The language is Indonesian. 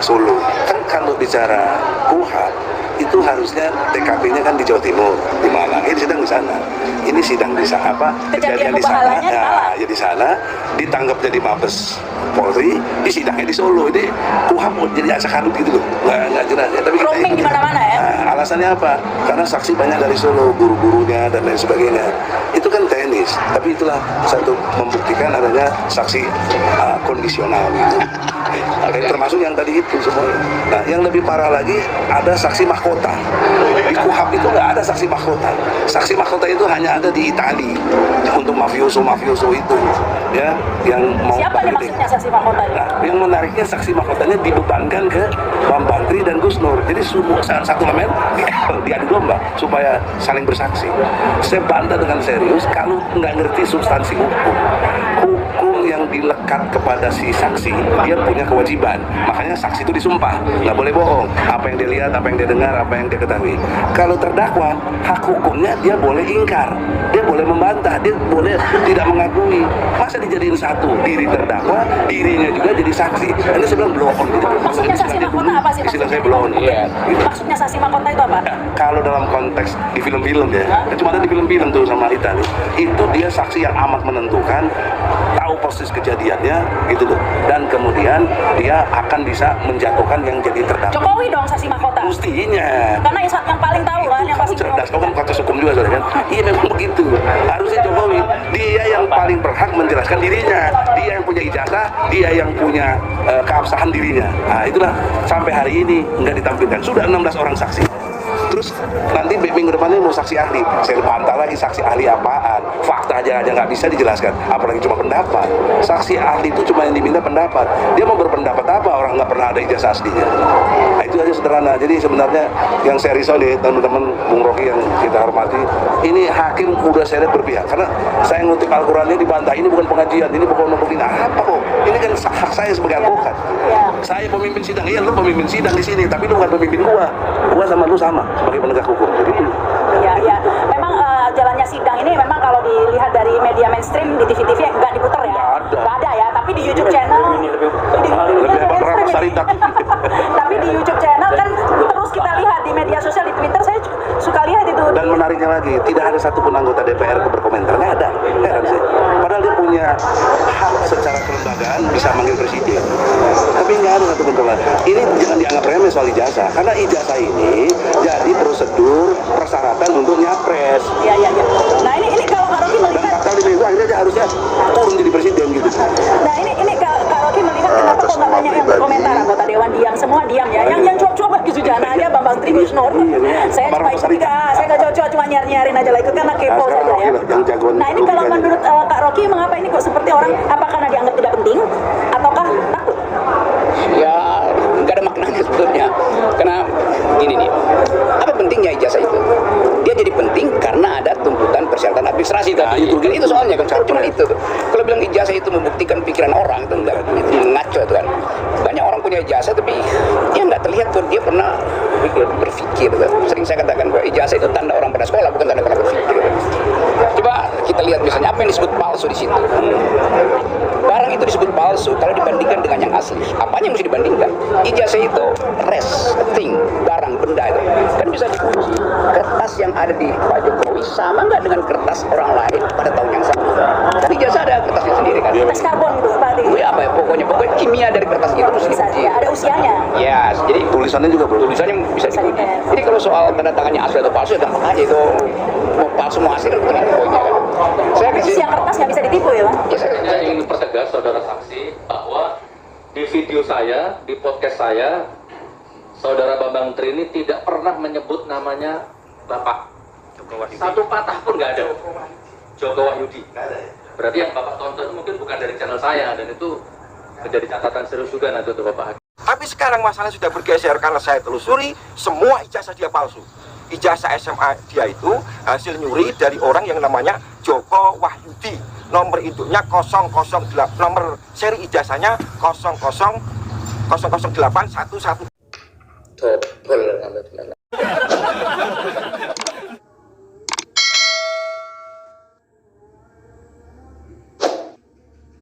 Solo. Kan kalau bicara KUHP itu harusnya TKP-nya kan di Jawa Timur, di Malang. Ini sidang di sana. Ini sidang di sana apa? Kejadian di sana. Ya, di sana ditangkap jadi Mabes Polri, di sidangnya di Solo. Ini KUHP jadi acak adut gitu loh. Nggak jelas ya. Tapi kita di mana-mana ya. Alasannya apa? Karena saksi banyak dari Solo, guru-gurunya dan lain sebagainya. Itu kan teknis, tapi itulah satu membuktikan adanya saksi kondisional gitu. Termasuk yang tadi itu semuanya. Nah, yang lebih parah lagi ada saksi mahkota. Di KUHP itu nggak ada saksi mahkota. Saksi mahkota itu hanya ada di Itali untuk mafioso itu, ya, yang mau. Siapa nih maksudnya saksi mahkota? Nah, yang menariknya saksi mahkotanya dibebankan ke Bambang Tri dan Gus Nur. Jadi semua satu elemen diadu domba supaya saling bersaksi. Saya bantah dengan serius kalau nggak ngerti substansi hukum. Hukum yang dilekat kepada si saksi, dia punya kewajiban. Makanya saksi itu disumpah, nggak boleh bohong. Apa yang dia lihat, apa yang dia dengar, apa yang dia ketahui. Kalau terdakwa, hak hukumnya dia boleh ingkar, dia boleh membantah, dia boleh tidak mengakui. Masa dijadiin satu, diri terdakwa, dirinya juga jadi saksi. Ini saya bilang blow on. Maksudnya saksi mahkota apa sih? Istilah saya blow on. Iya. Maksudnya saksi mahkota itu apa? Kalau dalam konteks di film-film ya, cuma ada di film-film tuh sama Itali, itu dia saksi yang amat menentukan, tahu persis kejadiannya gitu loh, dan kemudian dia akan bisa menjatuhkan yang jadi terdakwa. Jokowi dong saksi mahkota. Mestinya. Karena yang paling tahu kan, yang pasti cerdas. Kau kan kasus hukum juga kan? Iya memang begitu. Harusnya Jokowi, dia yang paling berhak menjelaskan dirinya, dia yang punya ijazah, dia yang punya keabsahan dirinya. Nah itulah sampai hari ini nggak ditampilkan. Sudah 16 orang saksi. Terus nanti minggu depannya mau saksi ahli, saya bantah lagi saksi ahli apaan, fakta aja nggak bisa dijelaskan, apalagi cuma pendapat. Saksi ahli itu cuma yang diminta pendapat, dia mau berpendapat apa, orang nggak pernah ada ijazah aslinya. Nah, itu aja sederhana. Jadi sebenarnya yang saya risau nih teman-teman Bung Rocky yang kita hormati, ini hakim udah saya lihat berpihak, karena saya ngutip Al-Qurannya dibantah, ini bukan pengajian, ini bukan membuktikan apa kok, ini kan hak saya sebagai advokat. Saya pemimpin sidang, iya lu pemimpin sidang di sini, tapi lu bukan pemimpin gua sama lu sama sebagai penegak hukum. Begitu. Ya. Memang jalannya sidang ini memang kalau dilihat dari media mainstream di TV-TV nggak diputar ya. Nggak ada ya, tapi di YouTube channel lebih hebat Ramos Saritak. Tapi di YouTube channel kan terus kita lihat di media sosial, di Twitter saya suka lihat itu. Dan menariknya lagi, tidak ada satupun anggota DPR berkomentar, nggak ada. Heran sih. Padahal dia punya hak secara kelembagaan bisa manggil presiden. Tapi nggak ada satu bentukan. Ini jangan dianggap remeh soal ijazah, karena ijazah ini jadi prosedur persyaratan untuk nyapres. Iya. Nah ini kalau Kak Rocky melihat. Dan Pasal 5 itu akhirnya dia harusnya turun jadi presiden gitu. Nah ini Kak Rocky melihat kenapa kok nggak banyak yang berkomentar, anggota dewan diam, semua diam ya. Yang cuap-cuap gitu Jana aja, Bambang Tri Gus Nur. Saya cuma saya nggak cuap-cuap, cuma nyari-nyarin aja lah, itu karena kepo saja ya. Nah ini kalau menurut Kak Rocky, mengapa ini kok seperti orang, apa karena dianggap tidak penting, ataukah takut? Ya nggak ada maknanya sebetulnya, karena gini nih, apa pentingnya ijazah itu? Dia jadi penting karena ada tuntutan persyaratan administrasi tadi. Kan itu soalnya kan, cuma itu. Kalau bilang ijazah itu membuktikan pikiran orang, itu enggak, itu ngaco itu kan. Banyak orang punya ijazah tapi dia nggak terlihat tuh dia pernah berpikir. Sering saya katakan bahwa ijazah itu tanda orang pernah sekolah, bukan tanda pernah berpikir. Coba kita lihat misalnya apa yang disebut palsu di situ. Barang itu disebut palsu kalau dibandingkan dengan yang asli. Apanya yang mesti dibandingkan? Ijazah itu thing, barang, benda itu kan bisa diuji. Kertas yang ada di Pak Jokowi sama nggak dengan kertas orang lain pada tahun yang sama? Kan ijazah ada kertasnya sendiri kan? Kertas karbon itu berarti. Ya apa ya, pokoknya kimia dari kertas itu mesti diuji. Ya, ada usianya. Ya, jadi tulisannya juga tulisannya bisa diuji. Jadi kalau soal tanda tangannya asli atau palsu ya gampang aja itu. Mau palsu mau asli kan bukan poinnya kan. Saya isi yang kertas nggak bisa ditipu ya Bang? Ya, saya ingin pertegas saudara saksi bahwa di video saya, di podcast saya, saudara Bambang Tri ini tidak pernah menyebut namanya Bapak. Satu patah pun nggak ada. Joko Wahyudi. Berarti yang Bapak tonton mungkin bukan dari channel saya, dan itu menjadi catatan serius juga nanti untuk Bapak. Tapi sekarang masalah sudah bergeser karena saya telusuri semua ijazah dia palsu. Ijazah SMA dia itu hasil nyuri dari orang yang namanya Joko Wahyudi. Nomor induknya 008, nomor seri ijazahnya 00811. Double